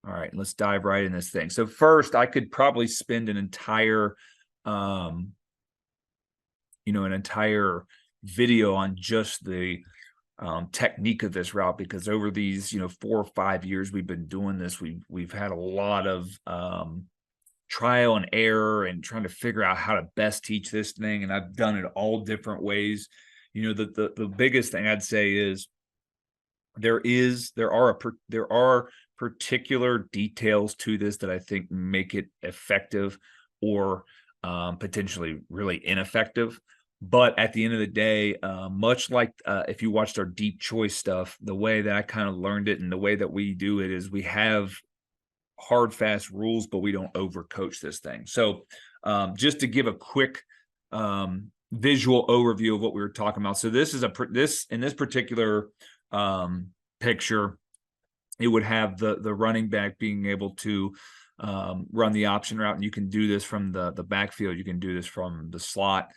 All right, let's dive right in this thing. So first, I could probably spend an entire, an entire video on just the technique of this route, because over these 4 or 5 years we've been doing this, we've had a lot of trial and error and trying to figure out how to best teach this thing, and I've done it all different ways. The biggest thing I'd say is there are particular details to this that I think make it effective, or potentially really ineffective. But at the end of the day, much like if you watched our deep choice stuff, the way that I kind of learned it and the way that we do it is we have hard, fast rules, but we don't overcoach this thing. So just to give a quick visual overview of what we were talking about. So this is this in this particular picture, it would have the running back being able to run the option route, and you can do this from the backfield. You can do this from the slot.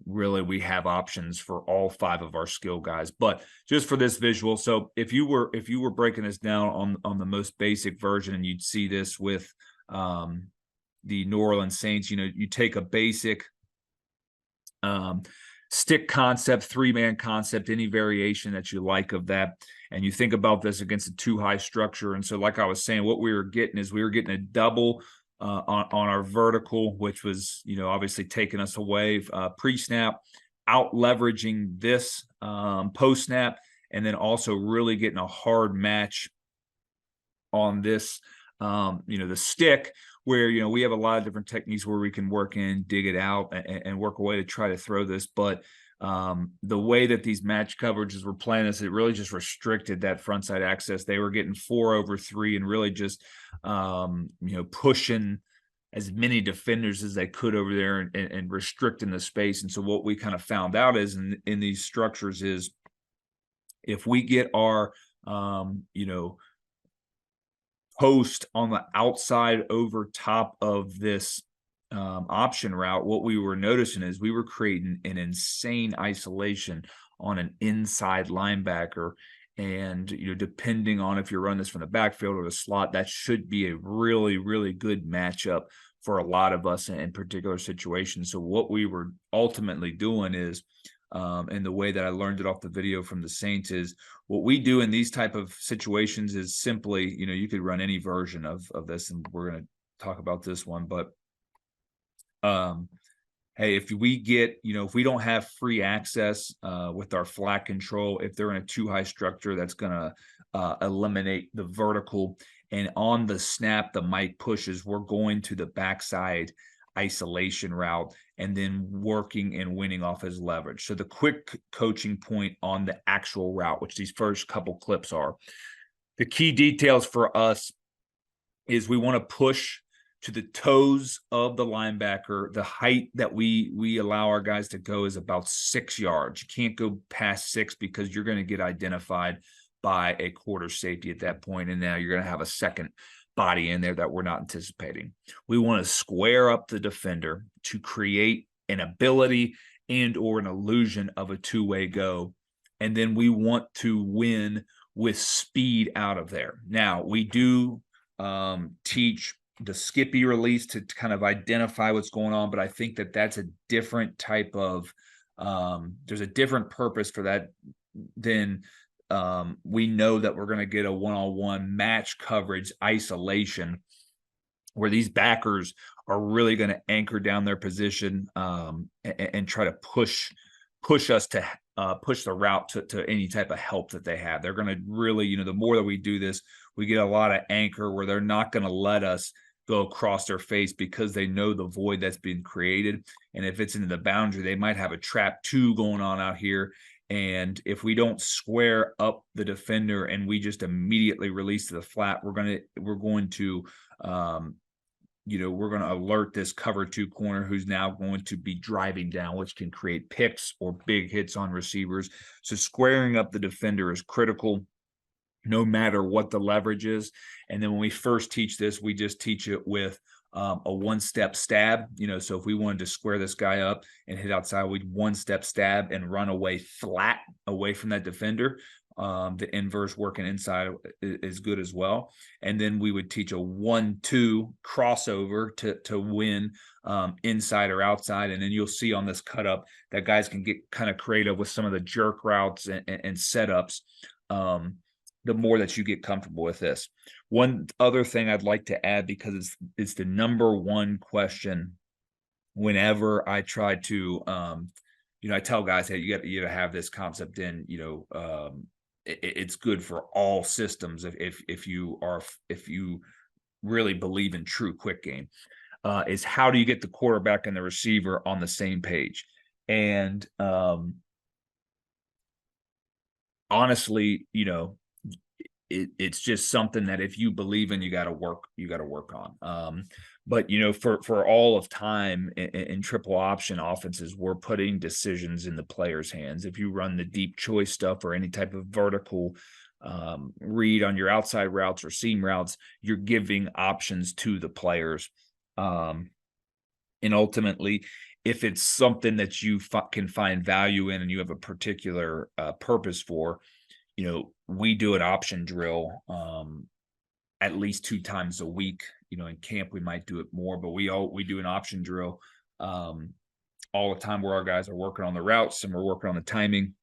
Really, we have options for all 5 of our skill guys. But just for this visual, so if you were breaking this down on the most basic version, and you'd see this with the New Orleans Saints, you take a basic stick concept, 3-man concept, any variation that you like of that, and you think about this against a 2-high structure. And so, like I was saying, what we were getting is we were getting a double on our vertical, which was obviously taking us away pre-snap, out leveraging this post-snap, and then also really getting a hard match on this the stick, where we have a lot of different techniques where we can work in, dig it out, and work a way to try to throw this. But the way that these match coverages were playing this, it really just restricted that front side access. They were getting 4 over 3 and really just pushing as many defenders as they could over there, and restricting the space. And so what we kind of found out is in these structures is, if we get our post on the outside over top of this option route, what we were noticing is we were creating an insane isolation on an inside linebacker. And depending on if you run this from the backfield or the slot, that should be a really, really good matchup for a lot of us in particular situations. So what we were ultimately doing is, and the way that I learned it off the video from the Saints, is what we do in these type of situations is simply, you could run any version of this, and we're going to talk about this one. But hey, if we get, if we don't have free access with our flat control, if they're in a 2-high structure, that's going to eliminate the vertical. And on the snap, the Mike pushes, we're going to the backside isolation route and then working and winning off his leverage. So the quick coaching point on the actual route, which these first couple clips are, the key details for us is we want to push to the toes of the linebacker. The height that we allow our guys to go is about 6 yards. You can't go past 6 because you're going to get identified by a quarter safety at that point, and now you're going to have a second body in there that we're not anticipating. We want to square up the defender to create an ability and or an illusion of a 2-way go, and then we want to win with speed out of there. Now, we do teach the skippy release to kind of identify what's going on, but I think that that's a different type of there's a different purpose for that than we know that we're going to get a one-on-one match coverage isolation, where these backers are really going to anchor down their position and try to push us to push the route to any type of help that they have. They're going to really, the more that we do this, we get a lot of anchor where they're not going to let us go across their face, because they know the void that's been created. And if it's into the boundary, they might have a trap 2 going on out here. And if we don't square up the defender and we just immediately release to the flat, we're going to alert this cover 2 corner, who's now going to be driving down, which can create picks or big hits on receivers. So squaring up the defender is critical, no matter what the leverage is. And then when we first teach this, we just teach it with a one-step stab. So if we wanted to square this guy up and hit outside, we'd one-step stab and run away flat away from that defender. The inverse working inside is good as well. And then we would teach a 1-2 crossover to win inside or outside. And then you'll see on this cut up that guys can get kind of creative with some of the jerk routes and setups. The more that you get comfortable with this. One other thing I'd like to add, because it's the number one question whenever I try to, I tell guys, hey, you got to have this concept in, it's good for all systems if you really believe in true quick game, is how do you get the quarterback and the receiver on the same page? And honestly, it's just something that if you believe in, you got to work on. But for all of time in triple option offenses, we're putting decisions in the players' hands. If you run the deep choice stuff or any type of vertical read on your outside routes or seam routes, you're giving options to the players. And ultimately, if it's something that you can find value in and you have a particular purpose for, we do an option drill at least 2 times a week. In camp we might do it more, but we do an option drill all the time where our guys are working on the routes and we're working on the timing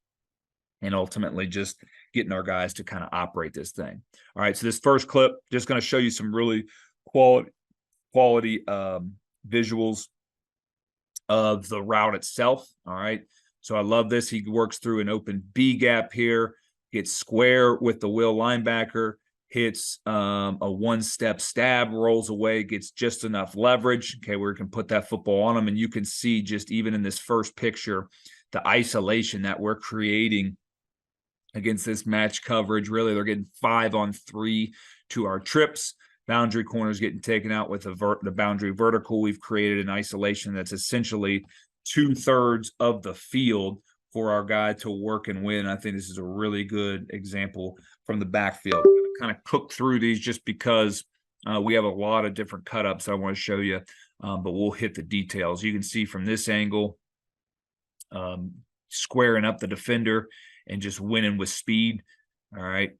and ultimately just getting our guys to kind of operate this thing. All right, so this first clip just going to show you some really quality visuals of the route itself. All right, so I love this. He works through an open B gap here, gets square with the will linebacker, hits a one-step stab, rolls away, gets just enough leverage. Okay, we can put that football on him, and you can see just even in this first picture, the isolation that we're creating against this match coverage. Really, they're getting 5-on-3 to our trips. Boundary corners getting taken out with the boundary vertical. We've created an isolation that's essentially 2/3 of the field for our guy to work and win. I think this is a really good example from the backfield. Kind of cook through these just because we have a lot of different cut-ups I want to show you, but we'll hit the details. You can see from this angle, squaring up the defender and just winning with speed. All right,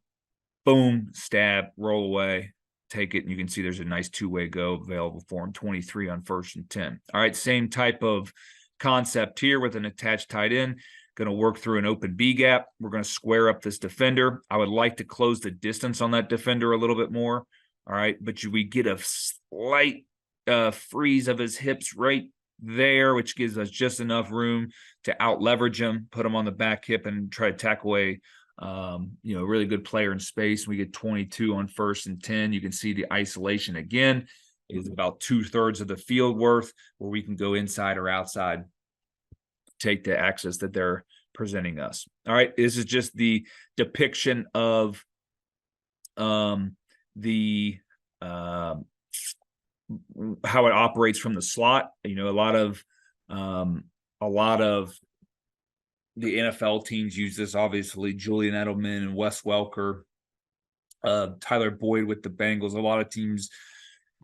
boom, stab, roll away, take it, and you can see there's a nice two-way go available for him, 23 on 1st and 10. All right, same type of concept here with an attached tight end. Going to work through an open B gap. We're going to square up this defender. I would like to close the distance on that defender a little bit more. All right, but we get a slight freeze of his hips right there, which gives us just enough room to out leverage him, put him on the back hip, and try to tack away a really good player in space. We get 22 on 1st and 10. You can see the isolation again is about 2/3 of the field worth, where we can go inside or outside, take the access that they're presenting us. All right, this is just the depiction of the how it operates from the slot. A lot of the NFL teams use this. Obviously, Julian Edelman and Wes Welker, Tyler Boyd with the Bengals. A lot of teams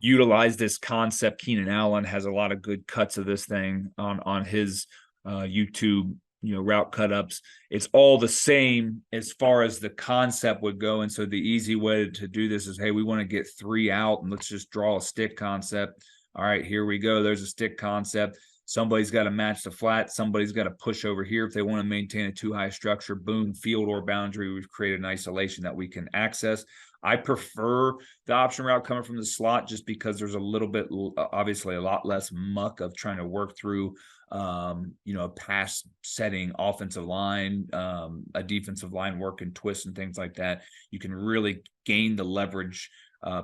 utilize this concept. Keenan Allen has a lot of good cuts of this thing on his YouTube, route cut-ups. It's all the same as far as the concept would go. And so the easy way to do this is, hey, we want to get 3 out and let's just draw a stick concept. All right, here we go. There's a stick concept. Somebody's got to match the flat. Somebody's got to push over here if they want to maintain a too-high structure. Boom, field or boundary. We've created an isolation that we can access. I prefer the option route coming from the slot just because there's a little bit, obviously, a lot less muck of trying to work through, a pass setting offensive line, a defensive line work and twists and things like that. You can really gain the leverage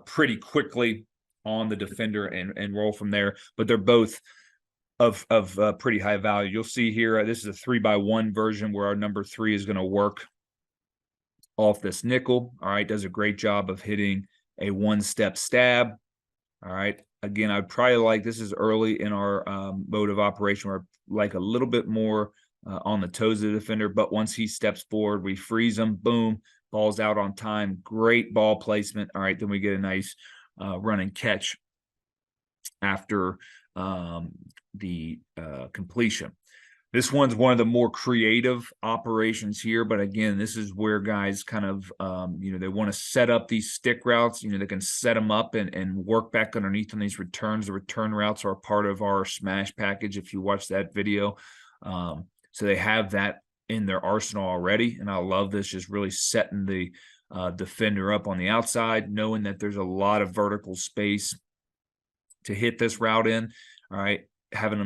pretty quickly on the defender and roll from there. But they're both of pretty high value. You'll see here, this is a 3-by-1 version where our number 3 is going to work off this nickel. All right, does a great job of hitting a one-step stab. All right, again, I'd probably like, this is early in our mode of operation where I like a little bit more on the toes of the defender, but once he steps forward, we freeze him, boom, ball's out on time, great ball placement. All right, then we get a nice run and catch after the completion. This one's one of the more creative operations here, but again, this is where guys kind of, they want to set up these stick routes. They can set them up and work back underneath on these returns. The return routes are a part of our smash package if you watch that video. So they have that in their arsenal already, and I love this, just really setting the defender up on the outside, knowing that there's a lot of vertical space to hit this route in. All right, having them